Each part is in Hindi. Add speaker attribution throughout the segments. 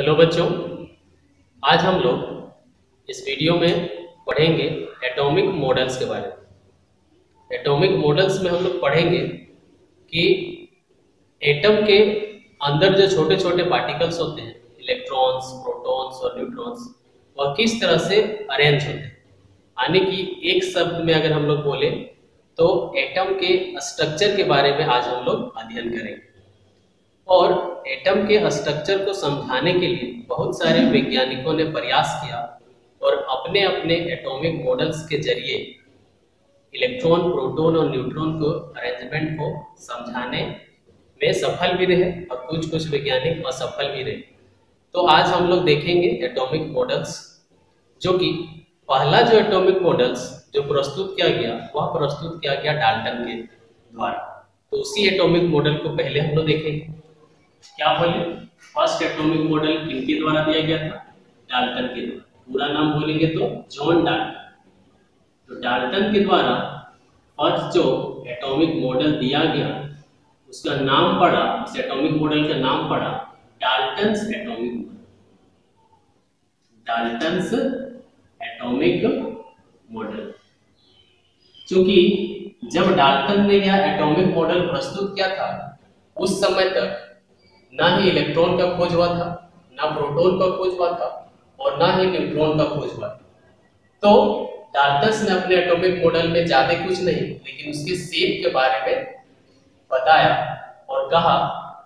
Speaker 1: हेलो बच्चों, आज हम लोग इस वीडियो में पढ़ेंगे एटॉमिक मॉडल्स के बारे में। एटॉमिक मॉडल्स में हम लोग पढ़ेंगे कि एटम के अंदर जो छोटे छोटे पार्टिकल्स होते हैं, इलेक्ट्रॉन्स, प्रोटॉन्स और न्यूट्रॉन्स, वह किस तरह से अरेंज होते हैं। यानी कि एक शब्द में अगर हम लोग बोले तो एटम के स्ट्रक्चर के बारे में आज हम लोग अध्ययन करेंगे। और एटम के स्ट्रक्चर को समझाने के लिए बहुत सारे वैज्ञानिकों ने प्रयास किया और अपने अपने एटॉमिक मॉडल्स के जरिए इलेक्ट्रॉन, प्रोटॉन और न्यूट्रॉन को अरेंजमेंट को समझाने में सफल भी रहे और कुछ वैज्ञानिक असफल भी रहे। तो आज हम लोग देखेंगे एटॉमिक मॉडल्स, जो कि पहला जो एटॉमिक मॉडल्स जो प्रस्तुत किया गया वह प्रस्तुत किया गया डाल्टन के द्वारा। तो उसी एटॉमिक मॉडल को पहले हम लोग देखेंगे। क्या बोले, फर्स्ट एटॉमिक मॉडल किनके द्वारा दिया गया था? डाल्टन के द्वारा। पूरा नाम बोलेंगे तो जॉन डाल्टन। तो डाल्टन के द्वारा फर्स्ट जो एटॉमिक मॉडल दिया गया उसका नाम पड़ा, उस एटॉमिक मॉडल का नाम पड़ा Dalton's atomic model. Dalton's atomic model. क्योंकि जब डाल्टन ने यह एटॉमिक मॉडल प्रस्तुत किया था उस समय तक ना ही इलेक्ट्रॉन का खोज हुआ था, ना प्रोटॉन का खोज हुआ था और ना ही न्यूट्रॉन का खोज हुआ था। तो डाल्टन ने अपने एटॉमिक मॉडल में ज्यादा कुछ नहीं लेकिन उसके शेप के बारे में बताया और कहा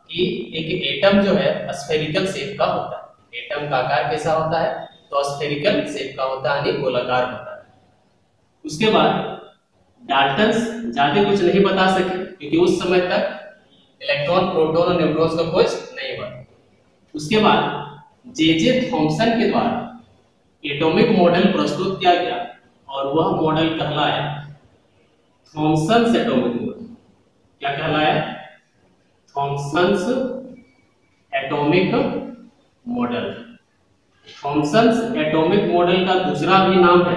Speaker 1: कि एक एटम जो है स्फेरिकल शेप का होता है। एटम का आकार कैसा होता है? तो स्फेरिकल शेप का होता है, यानी गोलाकार होता है। उसके बाद डाल्टन ज्यादा कुछ नहीं बता सके क्योंकि उस समय तक इलेक्ट्रॉन, प्रोटॉन और न्यूट्रॉन्स का खोज नहीं हुआ। उसके बाद जे थॉमसन के द्वारा एटॉमिक मॉडल प्रस्तुत किया गया और वह मॉडल कहलाया थॉमसन्स एटॉमिक मॉडल। क्या कहलाया? Thomson's atomic model. Thomson's atomic model का दूसरा भी नाम है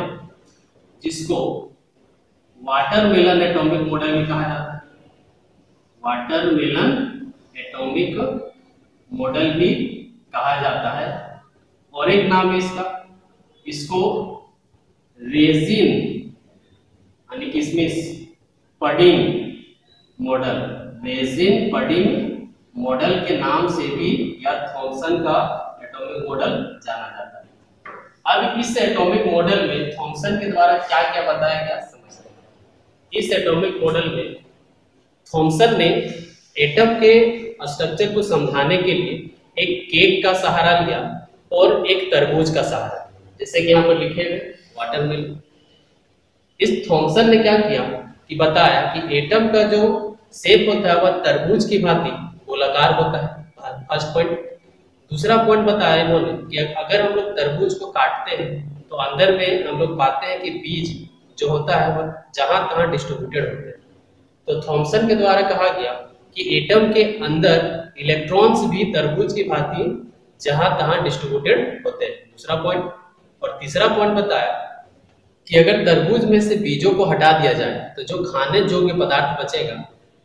Speaker 1: जिसको वाटरमेलन एटॉमिक मॉडल भी कहा जाता है। वाटरमेलन एटॉमिक मॉडल भी कहा जाता है। और एक नाम है इसको रेजिन यानी किसमिस pudding model. Resin pudding model के नाम से भी यह थॉमसन का एटॉमिक मॉडल जाना जाता है। अब इस एटॉमिक मॉडल में थॉमसन के द्वारा क्या क्या बताया गया समझते हैं। इस एटॉमिक मॉडल में थॉमसन ने एटम के स्ट्रक्चर को समझाने के लिए एक केक का सहारा लिया और एक तरबूज का सहारा, जैसे कि यहाँ पर लिखे हुए वाटरमेलन। इस थॉमसन ने क्या किया कि बताया कि एटम का जो शेप होता है वह तरबूज की भांति गोलाकार होता है, फर्स्ट पॉइंट। दूसरा पॉइंट बताया इन्होंने कि अगर हम लोग तरबूज को काटते हैं तो अंदर में हम लोग पाते हैं कि बीज जो होता है वह जहां तहां डिस्ट्रीब्यूटेड होते हैं। तो थॉमसन के द्वारा कहा गया कि एटम के अंदर इलेक्ट्रॉन्स भी तरबूज की भांति जहां तहां डिस्ट्रीब्यूटेड होते हैं, दूसरा पॉइंट। और तीसरा पॉइंट बताया कि अगर तरबूज में से बीजों को हटा दिया जाए तो जो खाने योग्य पदार्थ बचेगा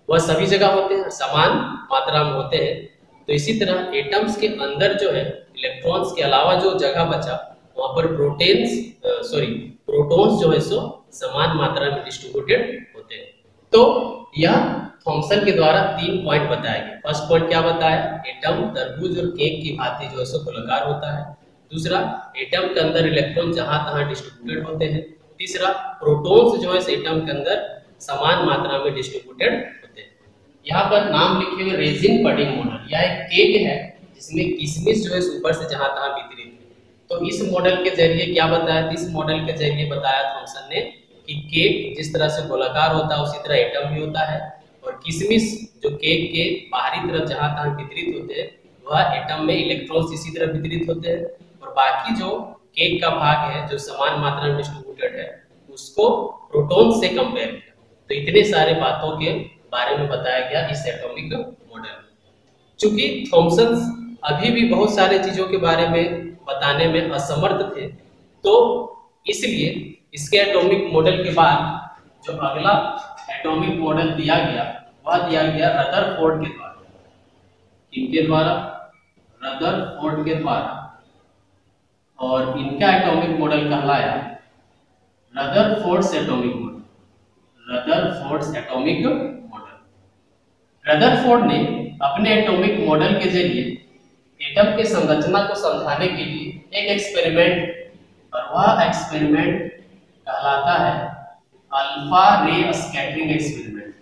Speaker 1: वह सभी जगह होते हैं, समान मात्रा में होते हैं। तो इसी तरह एटम्स के अंदर जो है इलेक्ट्रॉन्स के अलावा जो जगह बचा वहां पर प्रोटॉन्स जो है सो समान मात्रा में डिस्ट्रीब्यूटेड होते हैं। तो यह थॉमसन के द्वारा 3 पॉइंट बताया गया। फर्स्ट पॉइंट क्या बताया? एटम तरबूज और केक की भांति जो है सो गोलाकार होता है। दूसरा, एटम के अंदर इलेक्ट्रॉन जहां तहां डिस्ट्रीब्यूटेड होते हैं। तीसरा, प्रोटॉन्स जो है एटम के अंदर समान मात्रा में डिस्ट्रीब्यूटेड होते हैं। यहाँ पर नाम लिखे हुए रेजिन पडिंग मॉडल। यह एक केक है जिसमें किशमिश जो है ऊपर से जहां तहां वितरित है। तो इस मॉडल के जरिए क्या बताया? इस मॉडल के जरिए बताया थॉमसन ने कि केक जिस तरह से गोलाकार होता है उसी तरह एटम भी होता है और किशमिश जो केक के बाहरी तरफ जहां तहां वितरित होते हैं वह एटम में इलेक्ट्रॉन्स इसी तरह वितरित होते हैं और बाकी जो केक का भाग है जो समान मात्रा में डिस्ट्रीब्यूटेड है उसको प्रोटॉन से कंपेयर किया। तो इतने सारे बातों के बारे में बताया गया इस एटॉमिक मॉडल में। चूंकि थॉमसन अभी भी बहुत सारे चीजों के बारे में बताने में असमर्थ थे, तो इसलिए इसके एटॉमिक मॉडल के बाद जो अगला एटॉमिक मॉडल दिया गया वह दिया गया रदरफोर्ड के द्वारा। किनके द्वारा? रदरफोर्ड के द्वारा, और इनका एटॉमिक मॉडल कहलाया Rutherford's atomic model. Rutherford's atomic model. Rutherford ने अपने एटॉमिक मॉडल के जरिए एटम के संरचना को समझाने के लिए एक एक्सपेरिमेंट, और वह एक्सपेरिमेंट कहलाता है अल्फा रे स्कैटरिंग एक्सपेरिमेंट।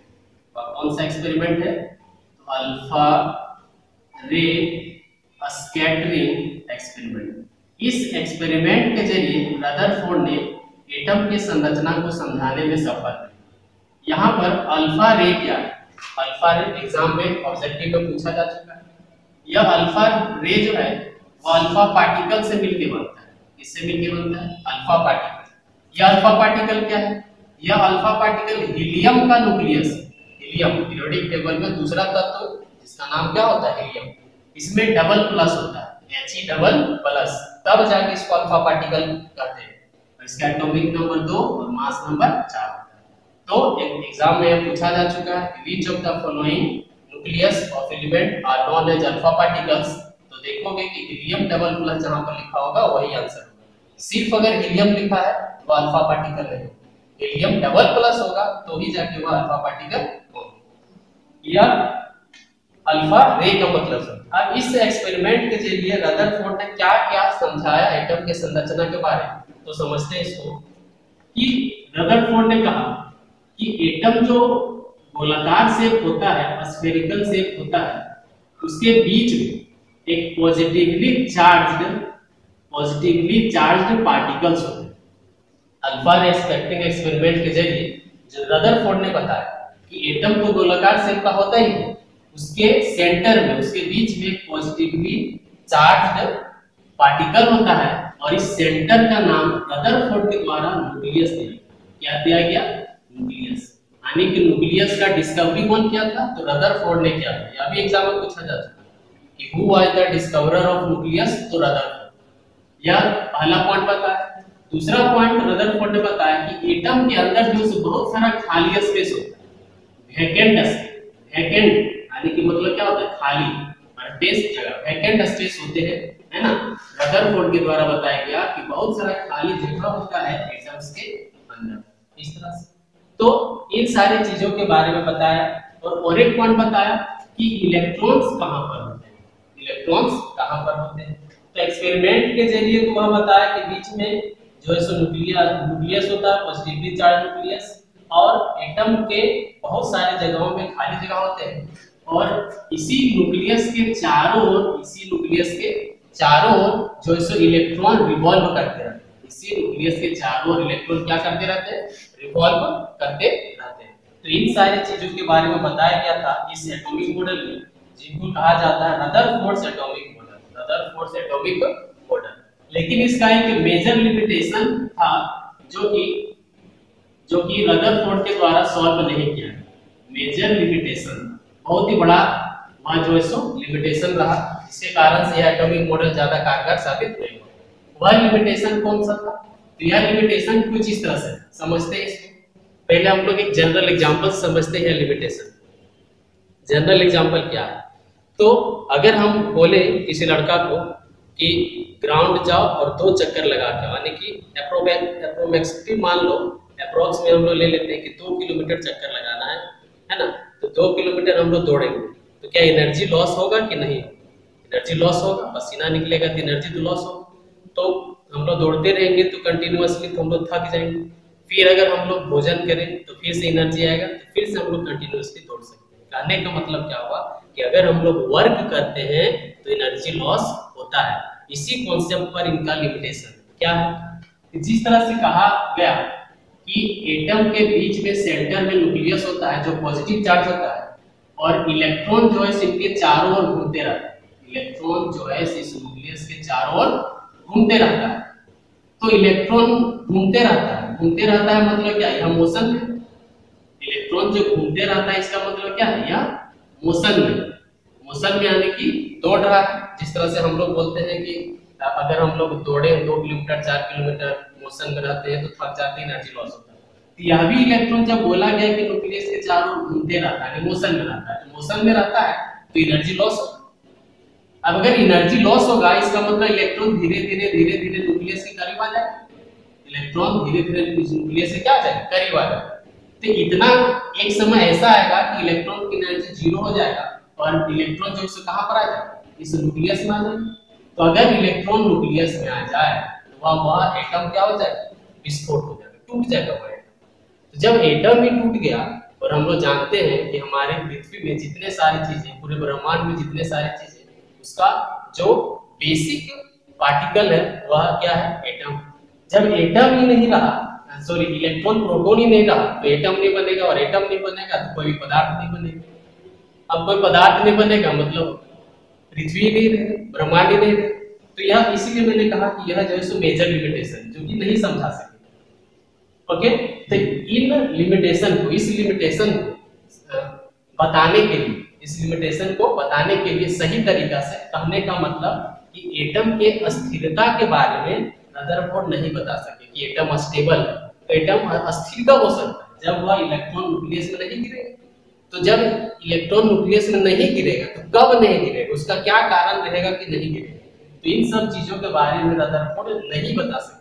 Speaker 1: वह कौन सा एक्सपेरिमेंट है? तो अल्फा रे स्कैटरिंग एक्सपेरिमेंट। इस एक्सपेरिमेंट के जरिए रदरफोर्ड ने एटम के संरचना को समझाने में सफल रहे। यहाँ पर अल्फा रे क्या है? अल्फा रे एग्जाम में ऑब्जेक्टिव में पूछा जा चुका है। यह अल्फा रे जो है वो अल्फा पार्टिकल से मिलकर बनता है। किससे मिलकर बनता है? Alpha particle. यह अल्फा पार्टिकल क्या है? यह अल्फा पार्टिकल हीलियम का न्यूक्लियस है। हीलियम पीरियोडिक टेबल में दूसरा तत्व जिसका नाम क्या होता है? हीलियम। इसमें डबल प्लस होता है, He डबल प्लस, तब जाके इसको अल्फा पार्टिकल कहते हैं। और इसका एटॉमिक नंबर 2 और मास नंबर 4। तो एग्जाम में पूछा जा चुका है which of the following nucleus of element are known as alpha particles. तो देखोगे कि हीलियम डबल प्लस जहां पर लिखा होगा वही आंसर होगा। सिर्फ अगर हीलियम लिखा है तो अल्फा पार्टिकल नहीं, हीलियम डबल प्लस होगा तो ही जाके वह अल्फा पार्टिकल होगा। यह अल्फा रे का मतलब है। अब इस एक्सपेरिमेंट के जरिए रदरफोर्ड ने क्या क्या समझाया एटम के संरचना के बारे में, तो समझते हैं इसको। कि रदरफोर्ड ने कहा कि एटम जो गोलाकार शेप होता है, स्फेरिकल शेप होता है, उसके बीच में एक पॉजिटिवली चार्ज्ड पार्टिकल्स होते हैं। अल्फा रे स्कैटरिंग एक्सपेरिमेंट के जरिए जो रदरफोर्ड ने बताया कि एटम तो गोलाकार शेप का होता ही है, उसके सेंटर में, उसके बीच में एक पॉजिटिवली चार्ज्ड पार्टिकल होता है, और इस सेंटर का नाम रदरफोर्ड के द्वारा न्यूक्लियस दिया गया। क्या दिया गया? न्यूक्लियस। यानी कि न्यूक्लियस का डिस्कवरी कौन किया था? तो रदरफोर्ड ने किया था। यह भी एग्जाम में पूछा जा चुका है कि who was the discoverer of nucleus? तो रदरफोर्ड। यह पहला पॉइंट बताया। दूसरा पॉइंट रदरफोर्ड ने बताया कि एटम के अंदर जो बहुत सारा खाली स्पेस होता है, वैकेंट स्पेस। वैकेंट यानी कि मतलब क्या होता है? खाली, और टेस्ट जगह, वैकेंट स्पेस होते हैं, है ना। रदरफोर्ड के द्वारा बताया गया कि बहुत सारा खाली जगह होता है एटम्स के अंदर, इस तरह से। तो इन सारी चीजों के बारे में बताया, और एक पॉइंट बताया कि इलेक्ट्रॉन्स कहां पर होते हैं। इलेक्ट्रॉन्स कहां पर होते हैं? तो एक्सपेरिमेंट के जरिए तो वह बताया कि बीच में जो है सो न्यूक्लियस होता है, पॉजिटिवली चार्ज न्यूक्लियस, और एटम के बहुत सारे जगहों में खाली जगह होते हैं, और इसी न्यूक्लियस के चारों ओर जो है सो इलेक्ट्रॉन रिवॉल्व करते रहते हैं। इसी न्यूक्लियस के चारों ओर इलेक्ट्रॉन क्या करते रहते हैं? रिवॉल्व करते रहते हैं। तो इन सारी चीजों के बारे में बताया गया था इस एटॉमिक मॉडल में, जिनको कहा जाता है Rutherford's atomic model. Rutherford's atomic model. लेकिन इसका एक मेजर लिमिटेशन था जो कि रदरफोर्ड के द्वारा सॉल्व नहीं किया गया। मेजर लिमिटेशन, बहुत ही बड़ा वहां जो है सो लिमिटेशन रहा, जिसके कारण से यह एटॉमिक मॉडल ज्यादा कारगर साबित नहीं हुआ। वह लिमिटेशन कौन सा था? तो यह लिमिटेशन कुछ इस तरह से समझते हैं इसको। पहले हम लोग एक जनरल एग्जांपल समझते हैं लिमिटेशन। जनरल एग्जांपल क्या है? तो अगर हम बोले किसी लड़का को कि ग्राउंड जाओ और 2 चक्कर लगा के, यानी कि अप्रोक्सीमेटली मान लो, अप्रोक्स में हम लोग ले लेते हैं कि 2 किलोमीटर चक्कर लगाना है ना। तो 2 किलोमीटर हम लोग दौड़ेंगे तो क्या एनर्जी लॉस होगा कि नहीं? एनर्जी लॉस होगा, पसीना निकलेगा तो एनर्जी तो लॉस होगा। तो हम लोग दौड़ते रहेंगे तो कंटिन्यूअसली तो हम लोग थक जाएंगे। फिर अगर हम लोग भोजन करें तो फिर से एनर्जी आएगा, तो फिर से हम लोग कंटिन्यूअसली दौड़ सकते हैं। कहने का मतलब क्या हुआ कि अगर हम लोग वर्क करते हैं तो एनर्जी लॉस होता है। इसी कॉन्सेप्ट पर इनका लिमिटेशन क्या है? जिस तरह से कहा गया कि एटम के बीच में सेंटर में न्यूक्लियस होता है जो पॉजिटिव चार्ज होता है, और इलेक्ट्रॉन जो है इसके चारों ओर घूमते रहता है। इलेक्ट्रॉन जो है इस न्यूक्लियस के चारों ओर घूमते रहता है। तो इलेक्ट्रॉन घूमते रहता है मतलब क्या? यह मोशन में। इलेक्ट्रॉन जो घूमते रहता है इसका मतलब क्या है? यह मोशन में यानी कि दौड़ रहा है। जिस तरह से हम लोग बोलते हैं कि अगर हम लोग दौड़े 2 किलोमीटर 4 किलोमीटर मोशन में रहते हैं तो थक जाते हैं, एनर्जी लॉस होता है। तो यह भी इलेक्ट्रॉन जब बोला गया कि न्यूक्लियस के चारों ओर घूमते रहता है, मोशन में रहता है, तो मोशन में रहता है तो एनर्जी लॉस होगा। अब अगर एनर्जी लॉस होगा इसका मतलब इलेक्ट्रॉन धीरे धीरे न्यूक्लियस के करीब आ जाएगा, इलेक्ट्रॉन धीरे धीरे न्यूक्लियस से क्या आ जाएगा, करीब आ जाएगा। तो इतना एक समय ऐसा आएगा कि इलेक्ट्रॉन की एनर्जी जीरो हो जाएगा और इलेक्ट्रॉन जो है कहां पर आ जाएगा, इस न्यूक्लियस में आ जाएगा। तो अगर इलेक्ट्रॉन न्यूक्लियस में आ जाए तो वह एटम क्या हो जाएगा, विस्फोट हो जाएगा, टूट जाएगा वह एटम। तो जब एटम ही टूट गया, और हम लोग जानते हैं कि हमारे पृथ्वी में जितने सारी चीजें, पूरे ब्रह्मांड में जितने सारी चीजें, उसका जो बेसिक पार्टिकल है वह क्या है, एटम। जब एटम ही नहीं रहा, सॉरी इलेक्ट्रॉन प्रोटॉन ही नहीं रहा, तो एटम नहीं बनेगा, और एटम नहीं बनेगा तो कोई पदार्थ नहीं बनेगा। अब कोई पदार्थ नहीं बनेगा मतलब पृथ्वी नहीं रहे, ब्रह्मांड ही नहीं रहे। तो यह इसलिए मैंने कहा कि यह जो है सो मेजर लिमिटेशन जो कि नहीं समझा सके। ओके, तो इन लिमिटेशन को, इस लिमिटेशन को बताने के लिए, इस लिमिटेशन को बताने के लिए सही तरीका से कहने का मतलब कि एटम के अस्थिरता के बारे में रदरफोर्ड नहीं बता सके कि एटम अनस्टेबल है। तो एटम अस्थिर कब हो सकता है, जब वह इलेक्ट्रॉन न्यूक्लियस में नहीं गिरेगा। तो जब इलेक्ट्रॉन न्यूक्लियस में नहीं गिरेगा तो कब नहीं गिरेगा, उसका क्या कारण रहेगा कि नहीं गिरेगा। तो इन सब चीजों के बारे में रदरफोर्ड नहीं बता सके।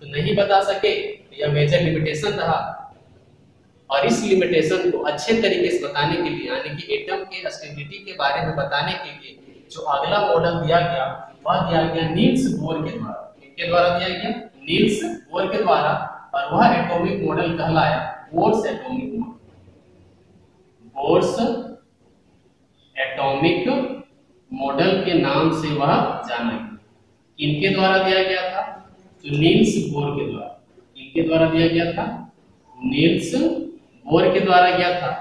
Speaker 1: तो नहीं बता सके तो यह मेजर लिमिटेशन रहा। और इस लिमिटेशन को अच्छे तरीके से बताने के लिए, यानी कि एटम के स्टेबिलिटी के बारे में बताने के लिए जो अगला मॉडल दिया गया वह दिया गया नील्स बोर के द्वारा। किसके द्वारा दिया गया, नील्स बोर के द्वारा। और वह एटॉमिक मॉडल कहलाया Bohr's atomic model. Bohr's atomic model के नाम से वह जाना गया। किनके द्वारा दिया गया था, तो नील्स बोर के द्वारा। किनके द्वारा दिया गया था, नील्स बोर के द्वारा गया था।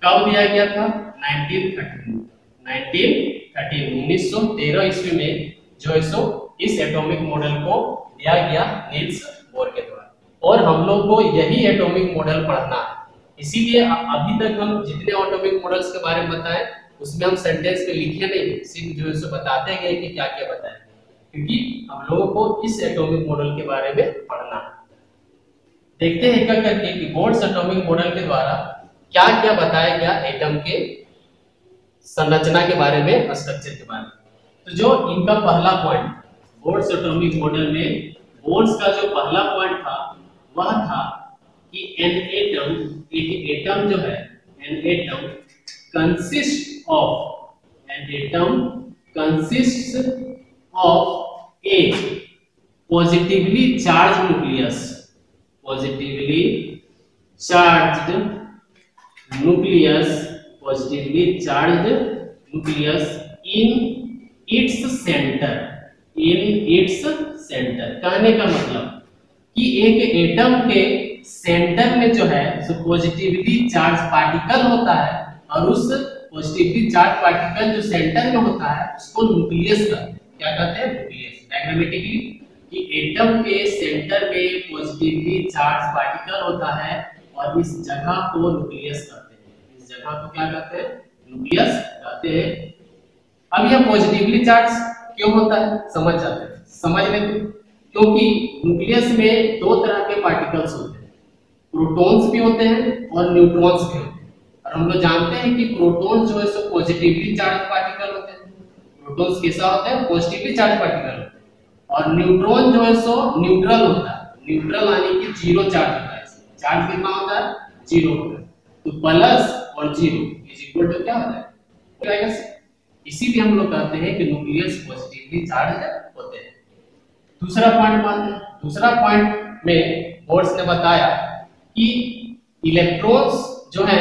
Speaker 1: कब दिया गया था, 1913 ईस्वी में जो है सो इस एटॉमिक मॉडल को दिया गया नील्स बोर के द्वारा। और हम लोग को यही एटॉमिक मॉडल पढ़ना है। इसीलिए अभी तक हम जितने एटॉमिक मॉडल्स के बारे में बताएं उसमें हम सेंटेंस में लिखे नहीं, सिर्फ जो है सो बताते गए कि क्या क्या बताएं, क्योंकि हम लोगों को इस एटॉमिक मॉडल के बारे में पढ़ना है। देखते हैं क्या करके कि बोर्स एटॉमिक मॉडल के द्वारा क्या क्या बताया गया एटम के संरचना के बारे में, स्ट्रक्चर के बारे में। तो जो इनका पहला पॉइंट बोर्स एटॉमिक मॉडल में, बोर्स का जो पहला पॉइंट था वह था कि एन एटम, एक एटम जो है, an atom consist of, an atom consist of A positively charge nucleus, positively charged nucleus, positively charged nucleus in its centre, in its centre. कहने का मतलब कि एक एटम के सेंटर में जो है सो पॉजिटिवली चार्ज पार्टिकल होता है, और उस पॉजिटिवली चार्ज पार्टिकल जो सेंटर में होता है उसको न्यूक्लियस कहते हैं। क्या कहते हैं, न्यूक्लियस। डायग्रामेटिकली कि एटम के सेंटर में पॉजिटिवली चार्ज पार्टिकल होता है और इस जगह को न्यूक्लियस कहते हैं। इस जगह को क्या कहते हैं, न्यूक्लियस कहते हैं। अब यह पॉजिटिवली चार्ज क्यों होता है समझ जाते हैं, समझ लेते हैं। क्योंकि न्यूक्लियस में दो तरह के पार्टिकल्स होते हैं, प्रोटॉन्स भी होते हैं और न्यूट्रॉन्स भी होते हैं। और हम लोग जानते हैं कि प्रोटॉन जो है सो पॉजिटिवली चार्ज पार्टिकल होते हैं। प्रोटॉन्स कैसा होता है, पॉजिटिवली चार्ज पार्टिकल होते हैं। और न्यूट्रॉन जो है सो न्यूट्रल होता है। न्यूट्रल यानी कि जीरो चार्ज होता है। चार्ज कितना होता है, जीरो होता है। तो प्लस और जीरो इज इक्वल टू क्या होता है, इसीलिए हम लोग कहते हैं कि न्यूक्लियस पॉजिटिवली चार्ज होते हैं। दूसरा पॉइंट मानते हैं। दूसरा पॉइंट में बोर्स ने बताया कि इलेक्ट्रॉन्स जो है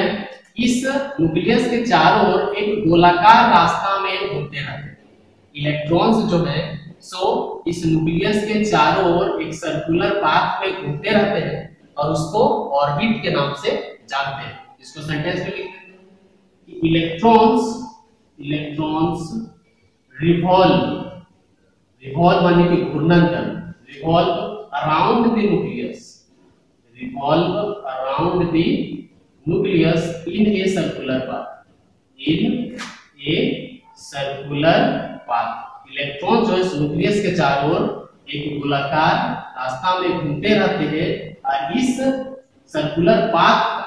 Speaker 1: इस न्यूक्लियस के चारों ओर एक गोलाकार रास्ता में घूमते रहते हैं। इलेक्ट्रॉन्स जो है सो इस न्यूक्लियस के चारों ओर एक सर्कुलर पाथ में घूमते रहते हैं और उसको ऑर्बिट के नाम से जानते हैं। इसको सेंटेंस में लिखते हैं कि इलेक्ट्रॉन्स रिवॉल्व, रिवॉल्व माने कि घूर्णन करना, revolve around the nucleus, revolve around the nucleus in a circular path, in a circular path. Electron जो है न्यूक्लियस के चारों ओर एक गोलाकार रास्ता में घूमते रहते हैं और इस सर्कुलर पाथ का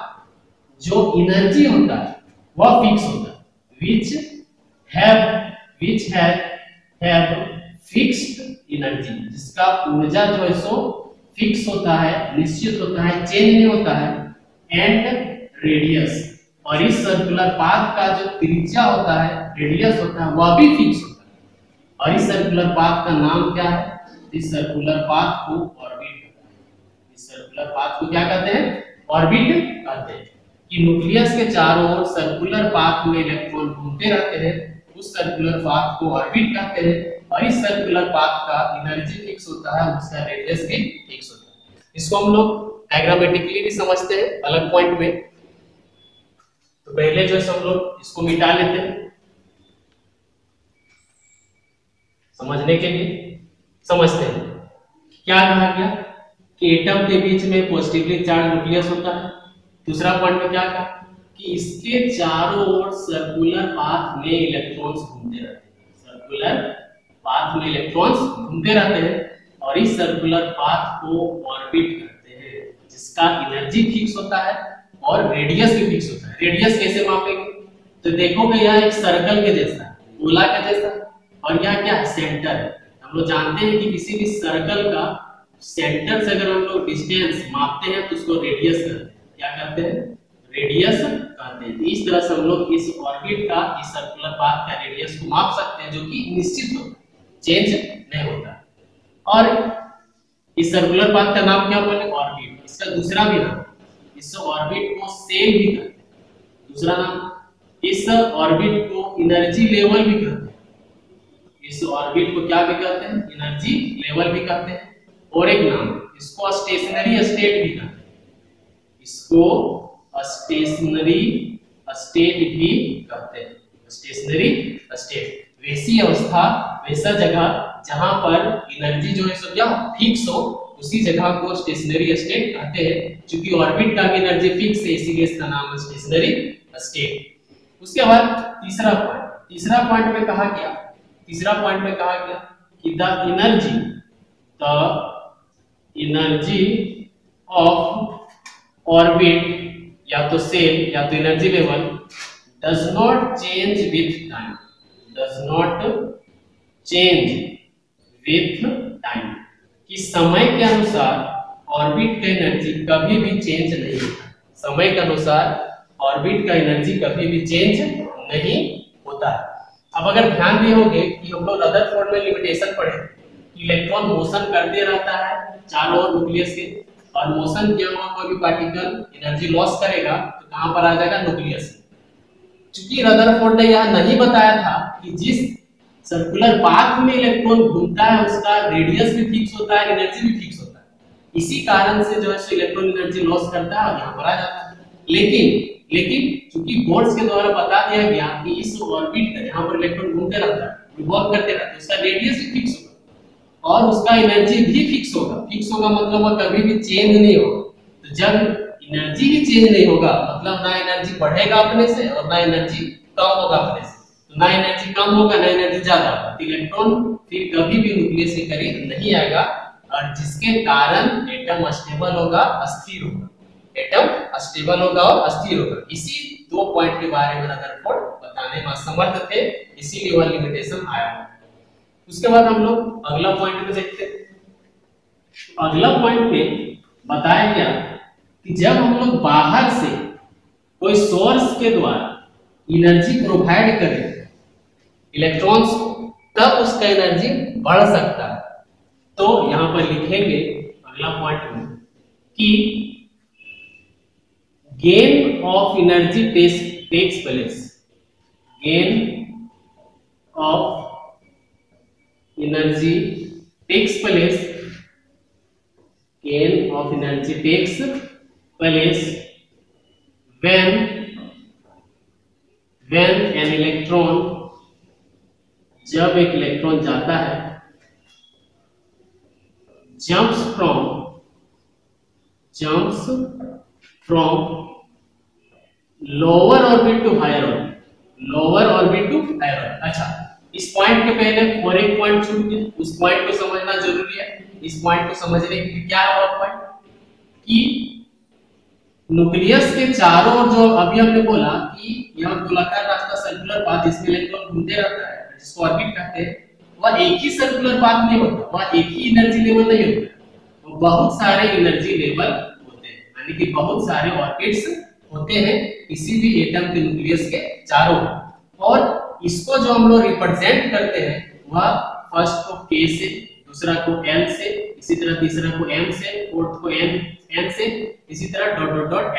Speaker 1: जो एनर्जी होता है वह फिक्स होता है, which have have fixed energy, जिसका ऊर्जा जो है सो फिक्स होता है, निश्चित होता है, चेंज नहीं होता है, एंड रेडियस, और इस सर्कुलर पाथ का जो त्रिज्या होता है, रेडियस होता है, वह भी फिक्स होता है। और इस सर्कुलर पाथ का नाम क्या है? इस सर्कुलर पाथ को ऑर्बिट कहते हैं। इस सर्कुलर पाथ को क्या कहते हैं? ऑर्बिट कहते हैं। कि न्यूक्लियस के चारों ओर सर्कुलर पाथ में इलेक्ट्रॉन घूमते रहते हैं, उस सर्कुलर पाथ को ऑर्बिट कहते हैं। और इस सर्कुलर पाथ का एनर्जी फिक्स होता है, उसका रेडियस भी फिक्स होता है। इसको हम लोग डायग्रामेटिकली भी समझते हैं अलग पॉइंट में। तो पहले जो है हम लोग इसको मिटा लेते हैं समझने के लिए। समझते हैं क्या कहा गया कि एटम के बीच में पॉजिटिवली चार्ज न्यूक्लियस होता है। दूसरा पॉइंट में क्या कहा कि इसके चारों ओर सर्कुलर पाथ में इलेक्ट्रॉन्स घूमते रहते हैं, सर्कुलर पाथ में इलेक्ट्रॉन्स घूमते रहते हैं, और इस सर्कुलर पाथ को ऑर्बिट करते हैं, जिसका एनर्जी फिक्स होता है और रेडियस भी फिक्स होता है। रेडियस कैसे मापेंगे? तो देखोगे यह एक सर्कल के जैसा, गोला के जैसा, और यह क्या है? सेंटर है। हम लोग जानते हैं कि किसी भी सर्कल का सेंटर से अगर हम लोग डिस्टेंस मापते हैं तो उसको रेडियस कहते हैं। क्या कहते हैं? रेडियस कहते हैं। इस तरह से हम लोग इस ऑर्बिट का, इस सर्कुलर पाथ का रेडियस को माप सकते हैं, जो कि निश्चित होता है, चेंज नहीं होता। और इस सर्कुलर पाथ का नाम क्या बोले? ऑर्बिट। इसका दूसरा भी नाम, इस ऑर्बिट को सेल भी कहते हैं। दूसरा नाम, इस ऑर्बिट को एनर्जी लेवल भी कहते हैं। इस ऑर्बिट को क्या भी कहते हैं? एनर्जी लेवल भी कहते हैं। और एक नाम, इसको स्टेशनरी स्टेट भी कहते हैं। इसको स्टेशनरी स्टेट भी कहते हैं। स्टेशनरी स्टेट वैसी अवस्था, वैसा जगह जहां पर एनर्जी जो है सब फिक्स हो, उसी जगह को स्टेशनरी स्टेट कहते हैं। क्योंकि ऑर्बिट का भी एनर्जी फिक्स है, इसीलिए इसका नाम है स्टेशनरी स्टेट। उसके बाद तीसरा पॉइंट में कहा गया, कि द एनर्जी ऑफ ऑर्बिट, या तो सेल या तो energy level, does not change with time, कि समय के अनुसार ऑर्बिट का एनर्जी कभी भी चेंज नहीं होता। समय के अनुसार ऑर्बिट का एनर्जी कभी भी चेंज नहीं होता है। अब अगर ध्यान दिए होंगे कि हम लोग रदरफोर्ड में लिमिटेशन पढ़े, इलेक्ट्रॉन मोशन करते रहता है चारों ओर न्यूक्लियस के, और मोशन किया हुआ कोई भी पार्टिकल एनर्जी लॉस करेगा तो कहां पर आ जाएगा? न्यूक्लियस। क्योंकि रदरफोर्ड ने यह नहीं बताया था कि जिस सर्कुलर पाथ में इलेक्ट्रॉन घूमता है उसका रेडियस भी फिक्स होता है, एनर्जी भी फिक्स होता है। इसी कारण से जो है इलेक्ट्रॉन एनर्जी लॉस करता है और यहां पर आ जाता है। लेकिन चूंकि बोर्ड्स के द्वारा बता दिया गया कि इस ऑर्बिट का जहां पर इलेक्ट्रॉन घूमते रहता है, रिवॉल्व करते रहता है, उसका रेडियस भी फिक्स होगा और उसका एनर्जी भी फिक्स होगा मतलब वह कभी भी चेंज नहीं होगा। तो जब एनर्जी ही चेंज नहीं होगा मतलब ना एनर्जी बढ़ेगा अपने से और ना एनर्जी कम होगा अपने से। तो ना एनर्जी कम होगा ना एनर्जी ज्यादा होगा, तो इलेक्ट्रॉन फिर कभी भी न्यूक्लियस के करीब नहीं आएगा, और जिसके कारण एटम स्टेबल होगा, अस्थिर होगा। एटम स्टेबल होगा और अस्थिर होगा। इसी दो पॉइंट के बारे में रदरफोर्ड बताने में असमर्थ थे, इसीलिए वह लिमिटेशन आया। उसके बाद हम लोग अगला पॉइंट में देखते हैं। अगला पॉइंट में बताया गया कि जब हम लोग बाहर से कोई सोर्स के द्वारा एनर्जी प्रोवाइड करें इलेक्ट्रॉन्स को, तब उसका एनर्जी बढ़ सकता है। तो यहां पर लिखेंगे अगला पॉइंट में कि gain of energy takes place, gain of energy takes place, gain of energy takes place when an electron, जब एक इलेक्ट्रॉन जाता है, jumps from lower orbit to higher orbit, अच्छा, इस पॉइंट के पहले और एक पॉइंट छूट गया, उस पॉइंट को समझना जरूरी है। इस पॉइंट को समझने के लिए क्या है वो पॉइंट कि न्यूक्लियस के चारों ओर जो अभी हमने बोला कि यह गोलाकार रास्ता सर्कुलर पाथ, इसमें इलेक्ट्रॉन घूमते रहता है जिसको ऑर्बिट कहते हैं, वह एक ही सर्कुलर पाथ नहीं होता, वह एक ही एनर्जी लेवल नहीं होता, वो बहुत सारे एनर्जी लेवल होते हैं, यानी कि बहुत सारे ऑर्बिट्स होते हैं किसी भी एटम के न्यूक्लियस के चारों ओर। और इसको जो हम लोग रिप्रेजेंट करते हैं वह फर्स्ट को K से, दूसरा को L से, इसी तरह तीसरा को M से, फोर्थ को N से, इसी तरह डॉट डॉट डॉट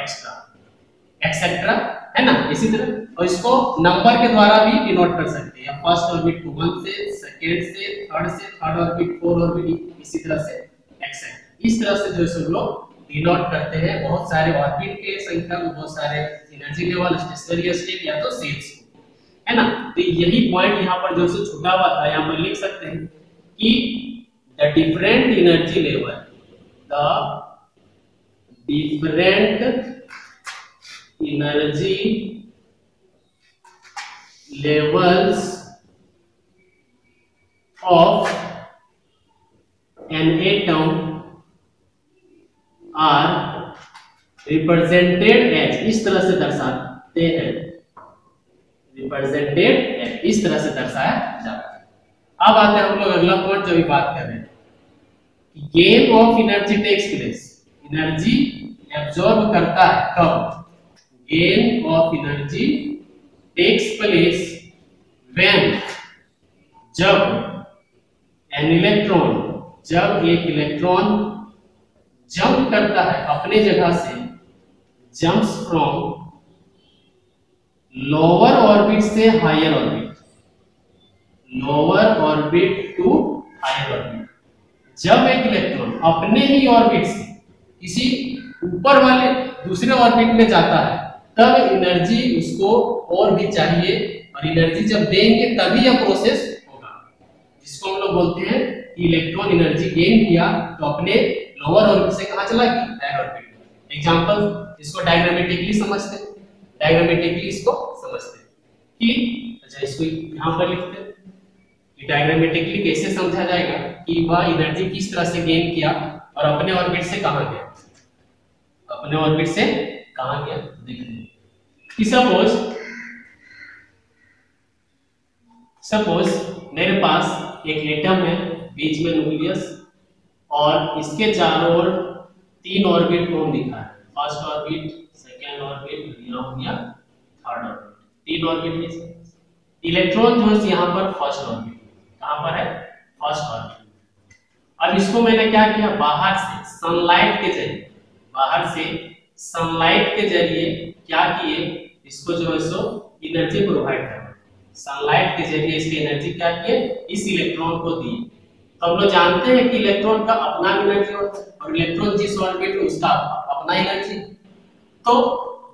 Speaker 1: एक्सेट्रा, है ना, इसी तरह। और इसको नंबर के द्वारा भी डिनोट कर सकते हैं, फर्स्ट ऑर्बिट को 1 से, सेकंड से, थर्ड ऑर्बिट 4 ऑर्बिट, इसी तरह से एक्सेट्रा। इस तरह से जो है लोग डिनोट करते हैं बहुत सारे ऑर्बिट के संख्या को, बहुत सारे एनर्जी लेवल, स्टेशनरी स्टेट या तो सेल्स को, है ना। तो यही पॉइंट यहाँ पर जो छूटा हुआ था, यहाँ पर लिख सकते हैं कि the different energy level, the different energy levels of an atom are represented as, इस तरह से दर्शाते हैं, represented as, इस तरह से दर्शाया जाता है। अब आते हैं हम लोग अगला पॉइंट जो भी बात कर रहे हैं, gain of energy takes place, energy absorb करता है कब, gain of energy takes place when, जब an electron, जब एक इलेक्ट्रॉन जंप करता है अपने जगह से, jumps from lower orbit से higher orbit, lower orbit to higher orbit, जब एक इलेक्ट्रॉन अपने ही ऑर्बिट से किसी ऊपर वाले दूसरे ऑर्बिट में जाता है तब एनर्जी उसको और भी चाहिए, और एनर्जी जब देंगे तभी यह प्रोसेस होगा, जिसको हम लोग बोलते हैं कि इलेक्ट्रॉन एनर्जी गेन किया तो अपने लोअर ऑर्बिट से कहां चला गया, हायर ऑर्बिट। एग्जांपल इसको डायग्रामेटिकली समझते हैं, डायग्रामेटिकली इसको समझते हैं कि अच्छा इसको यहां पर लिखते हैं कि डायग्रामेटिकली कैसे समझा जाएगा कि वह एनर्जी किस तरह से गेन किया और अपने ऑर्बिट से कहां गया, अपने ऑर्बिट से कहां गया। देखते हैं कि सपोज मेरे पास एक एटम है, बीच में न्यूक्लियस, और इसके चारों ओर 3 ऑर्बिट को दिखा है, फर्स्ट ऑर्बिट, सेकंड ऑर्बिट, यहाँ हो गया थर्ड ऑर्बिट, 3 ऑर्बिट है। इलेक्ट्रॉन जो है यहाँ पर फर्स्ट ऑर्बिट, कहाँ पर है, फर्स्ट ऑर्बिट। अब इसको मैंने क्या किया, बाहर से सनलाइट के जरिए, बाहर से सनलाइट के जरिए क्या किए, इसको जो है सो एनर्जी प्रोवाइड कर, सनलाइट के जरिए इसकी एनर्जी क्या किए, इस इलेक्ट्रॉन को दी। तो हम लोग जानते हैं कि इलेक्ट्रॉन का अपना एनर्जी होता है और इलेक्ट्रॉन जिस ऑर्बिट में उसका अपना एनर्जी। तो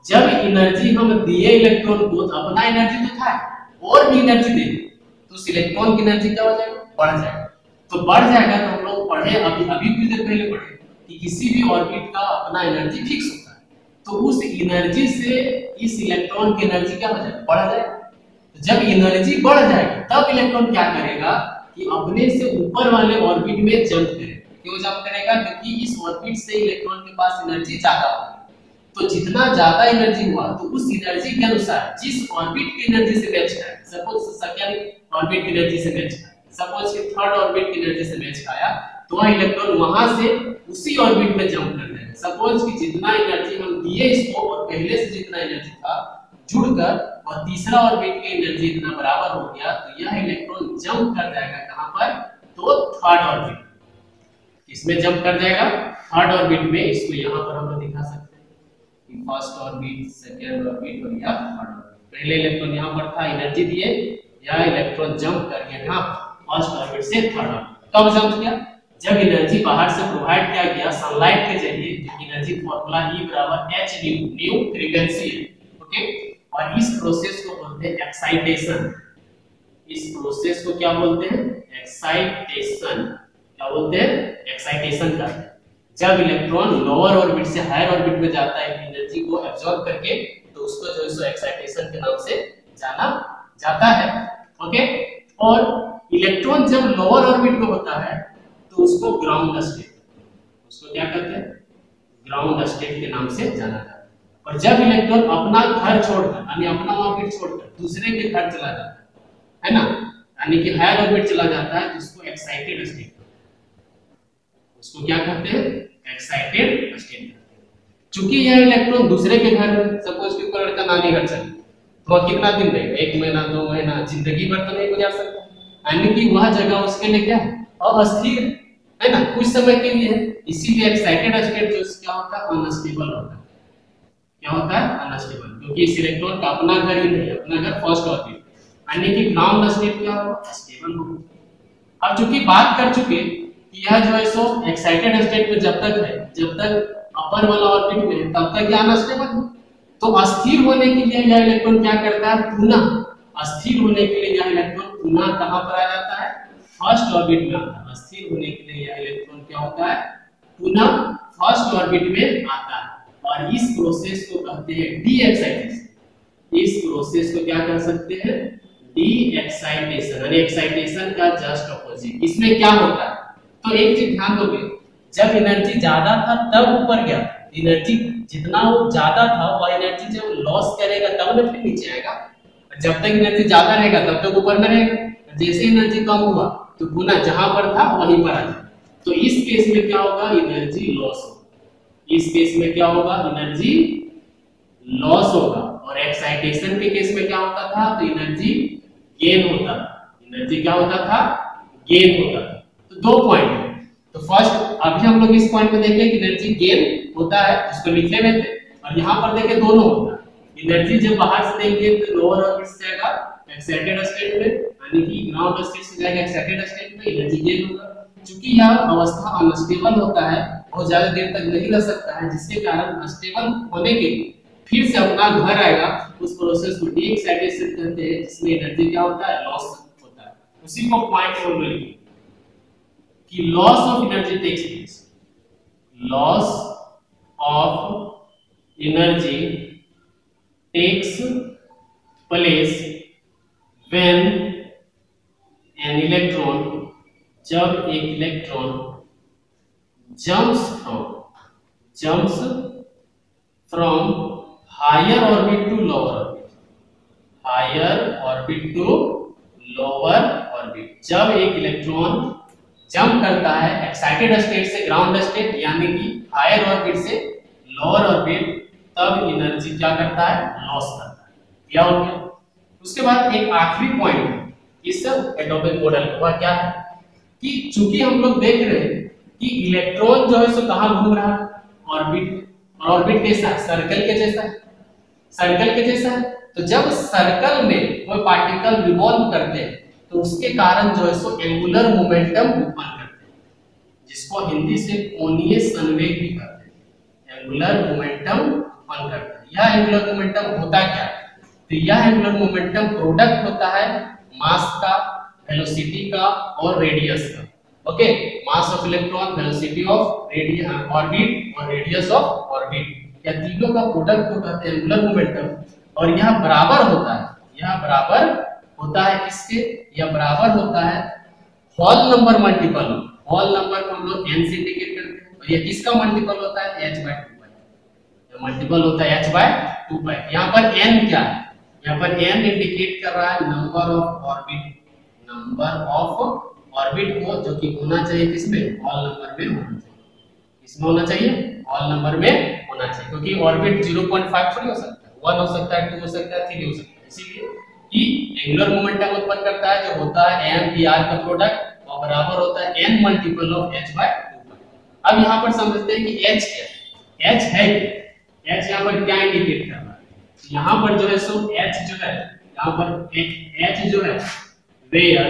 Speaker 1: जब एनर्जी हम दिए इलेक्ट्रॉन को, तो अपना एनर्जी तो था और भी एनर्जी दे तो उस इलेक्ट्रॉन की एनर्जी क्या हो जाएगा, बढ़ जाएगा। तो बढ़ जाएगा तो हम लोग पढ़े अभी कुछ देर पहले पढ़े कि किसी भी ऑर्बिट का अपना एनर्जी फिक्स होता है, तो उस एनर्जी से इस इलेक्ट्रॉन की एनर्जी क्या हो जाएगा, बढ़ जाएगा। तो जब एनर्जी बढ़ जाएगी तब इलेक्ट्रॉन क्या करेगा कि अपने से ऊपर वाले ऑर्बिट में जंप करेगा। क्यों जंप करेगा, क्योंकि इस ऑर्बिट से इलेक्ट्रॉन के पास एनर्जी ज्यादा होगी। तो जितना ज्यादा एनर्जी हुआ तो उस एनर्जी के अनुसार जिस ऑर्बिट की एनर्जी से मैच खाया, सपोज सेकंड ऑर्बिट की एनर्जी से मैच खाया, सपोज कि थर्ड ऑर्बिट की एनर्जी से मैच खाया, तो वह इलेक्ट्रॉन वहां से उसी ऑर्बिट में जंप कर जाएगा। सपोज कि जितना एनर्जी हम दिए इसको और पहले से जितना एनर्जी था जुड़कर और तीसरा ऑर्बिट की एनर्जी इतना बराबर हो गया, तो यह इलेक्ट्रॉन जंप कर जाएगा कहां पर, तो थर्ड ऑर्बिट। इसमें जंप कर जाएगा थर्ड ऑर्बिट में। इसको यहां पर हम लोग दिखा सकते हैं कि फर्स्ट ऑर्बिट, सेकंड ऑर्बिट और या थर्ड ऑर्बिट। पहले इलेक्ट्रॉन यहां पर था, एनर्जी दिए, यह इलेक्ट्रॉन जंप कर गया कहां, फर्स्ट ऑर्बिट से थर्ड ऑर्बिट। कब जंप किया, जब एनर्जी बाहर से प्रोवाइड किया गया सनलाइट के जरिए। एनर्जी फार्मूला E बराबर h न्यू फ्रीक्वेंसी है, ओके। और इस प्रोसेस को बोलते हैं एक्साइटेशन। इस प्रोसेस को क्या बोलते हैं, एक्साइटेशन। क्या बोलते हैं, एक्साइटेशन करते हैं। जब इलेक्ट्रॉन लोअर ऑर्बिट से हायर ऑर्बिट में जाता है एनर्जी को एब्जॉर्ब करके, तो उसको जो है एक्साइटेशन के नाम से जाना जाता है, ओके। और इलेक्ट्रॉन जब लोअर ऑर्बिट में होता है तो उसको ग्राउंड स्टेट, उसको क्या कहते हैं, ग्राउंड स्टेट के नाम से जाना जाता है। और जब इलेक्ट्रॉन अपना घर छोड़कर यानी अपना ऑर्बिट छोड़कर दूसरे के घर चला जाता है ना, यानी कि हायर ऑर्बिट चला जाता है जिसको एक्साइटेड स्टेट, उसको क्या कहते हैं, एक्साइटेड स्टेट। चूंकि यह इलेक्ट्रॉन दूसरे के घर में, सपोज कि कोई लड़का नानी घर चले तो वह कितना दिन रहेगा, 1 महीना 2 महीना, जिंदगी भर तो नहीं गुजार सकता, यानी कि वह जगह उसके लिए क्या अस्थिर है ना, कुछ समय के लिए है। इसीलिए एक्साइटेड स्टेट जो क्या होता है, अनस्टेबल होता है। क्या होता है, अनस्टेबल, क्योंकि इस इलेक्ट्रॉन का अपना घर ही नहीं है, अपना घर फर्स्ट ऑर्बिट, यानी कि ग्राउंड स्टेट क्या होगा, स्टेबल होगा। अब चूंकि बात कर चुके कि यह जो है सो एक्साइटेड स्टेट में जब तक है, जब तक अपर वाला ऑर्बिट में है, तब तक यह अनस्टेबल है। तो अस्थिर होने के लिए यह इलेक्ट्रॉन क्या करता है, पुनः अस्थिर होने के लिए यह इलेक्ट्रॉन पुनः कहां पर आ जाता है, फर्स्ट ऑर्बिट में आता है। अस्थिर होने के लिए यह इलेक्ट्रॉन क्या होता है, पुनः फर्स्ट ऑर्बिट में आता है, और इस प्रोसेस को कहते हैं डी एक्साइटेशन। इस प्रोसेस को क्या कर सकते हैं, डी एक्साइटेशन, यानी एक्साइटेशन का जस्ट अपोजिट। इसमें क्या होता है, तो एक चीज ध्यान दोगे, जब एनर्जी ज्यादा था तब ऊपर गया, एनर्जी जितना वो ज्यादा था वह एनर्जी जब लॉस करेगा तब ना फिर नीचे आएगा। जब तक एनर्जी ज्यादा रहेगा तब तक ऊपर में रहेगा, जैसे एनर्जी कम हुआ तो पुनः जहां पर था वहीं पर आ जाएगा। तो इस केस में क्या होगा, एनर्जी लॉस होगा। इस केस में क्या होगा, एनर्जी लॉस होगा। और एक्साइटेशन के केस में क्या होता था, तो एनर्जी गेन होता था। एनर्जी क्या होता था, गेन होता था। तो 2 पॉइंट है। तो फर्स्ट अभी हम लोग इस पॉइंट में देखें कि एनर्जी गेन होता है, जिसको लिखे हुए थे, और यहाँ पर देखें दोनों होता है। एनर्जी जब बाहर से देंगे तो लोअर ऑर्बिट से जाएगा एक्साइटेड स्टेट में, यानी कि ग्राउंड स्टेट से जाएगा एक्साइटेड स्टेट में, एनर्जी गेन होगा। क्योंकि यह अवस्था अनस्टेबल होता है, बहुत ज्यादा देर तक नहीं रह सकता है, जिसके कारण स्टेबल होने के लिए फिर से अपना घर आएगा। उस प्रोसेस को डी एक्साइटेशन कहते हैं, जिसमें एनर्जी क्या होता है, लॉस होता है। उसी को पॉइंट हम लोग लिखेंगे कि loss of energy takes place, loss of energy takes place when an electron, जब एक electron jumps from higher orbit to lower orbit, higher orbit to lower orbit. जब एक इलेक्ट्रॉन जंप करता है एक्साइटेड स्टेट से ग्राउंड स्टेट, यानी कि हायर ऑर्बिट से लोअर ऑर्बिट, तब एनर्जी क्या करता है, लॉस करता है। क्या हो गया। उसके बाद एक आखिरी पॉइंट इस एटॉमिक मॉडल का, वह क्या है कि चूंकि हम लोग देख रहे हैं कि इलेक्ट्रॉन जो है सो कहां घूम रहा है, ऑर्बिट, और ऑर्बिट कैसा है, सर्कल के जैसा है, सर्कल के जैसा है। तो जब सर्कल में कोई पार्टिकल रिवॉल्व करते हैं तो उसके कारण जो है सो एंगुलर मोमेंटम उत्पन्न करते हैं, जिसको हिंदी से कोणीय संवेग भी कहते हैं। एंगुलर मोमेंटम उत्पन्न करता है। यह एंगुलर मोमेंटम होता क्या है, तो यह एंगुलर मोमेंटम प्रोडक्ट होता है मास का, वेलोसिटी का और रेडियस का। Okay, mass of electron, velocity of orbit और रेडियस ऑफ ऑर्बिट, यह तीनों का प्रोडक्ट को कहते हैं एंगुलर मोमेंटम। और यह बराबर होता है, यह बराबर होता है किसके, यह बराबर होता है hall number multiple. Hall number को हम लोग n से इंडिकेट करते हैं, और यह किसका मल्टीपल होता है, h/2π। यह मल्टीपल होता है h/2π। यहाँ पर n क्या है, यहाँ पर n इंडिकेट कर रहा है number of orbit, number of orbit को, जो कि होना चाहिए किसमें, हॉल नंबर में होना चाहिए। किसमें होना चाहिए, हॉल नंबर में होना चाहिए, क्योंकि ऑर्बिट 0.5 थोड़ी हो सकता है, 1 हो सकता है, 2 हो सकता है, 3 हो सकता है। इसीलिए कि एंगुलर मोमेंटम उत्पन्न करता है जो होता है m p r का प्रोडक्ट, और बराबर होता है n मल्टीपल ऑफ h/2π। अब यहाँ पर समझते हैं कि h क्या है, h है, h यहाँ पर क्या इंडिकेट कर रहा है, यहाँ पर जो है सो h जो है, यहाँ पर एक h जो है, वेयर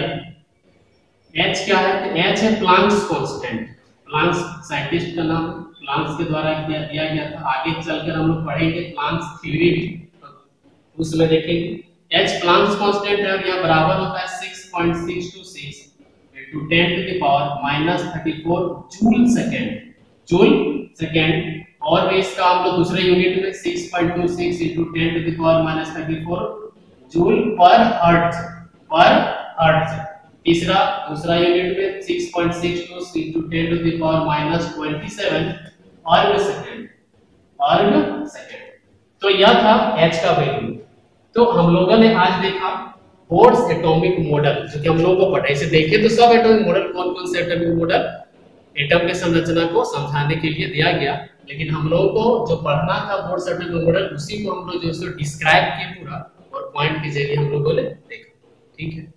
Speaker 1: h क्या है, तो h है प्लांक्स कांस्टेंट। प्लांक्स साइंटिस्ट का नाम, प्लांक्स के द्वारा दिया गया था। आगे चलकर हम लोग पढ़ेंगे प्लांक्स थ्योरी भी, उसमें देखेंगे। h प्लांक्स कांस्टेंट है, और यह बराबर होता है 6.626 into 10 to the power -34 joule second, joule second. और इसका हम लोग दूसरे यूनिट में 6.26 into 10 to the power -34 joule पर हर्ट्ज, पर हर्ट्ज। तीसरा दूसरा यूनिट में 6.62 into 10 to the power -27 अर्ग सेकंड, अर्ग सेकंड। तो यह था h का वैल्यू। तो हम लोगों ने आज देखा बोर्ड्स एटॉमिक मॉडल जो कि हम लोगों को पढ़ा, इसे देखें तो सब एटॉमिक मॉडल कौन कौन से एटॉमिक मॉडल एटम के संरचना को समझाने के लिए दिया गया, लेकिन हम लोगों को जो पढ़ना था बोर्ड्स एटॉमिक मॉडल उसी को हम लोग जो है डिस्क्राइब किए पूरा और पॉइंट के जरिए हम लोगों ने देखा। ठीक है।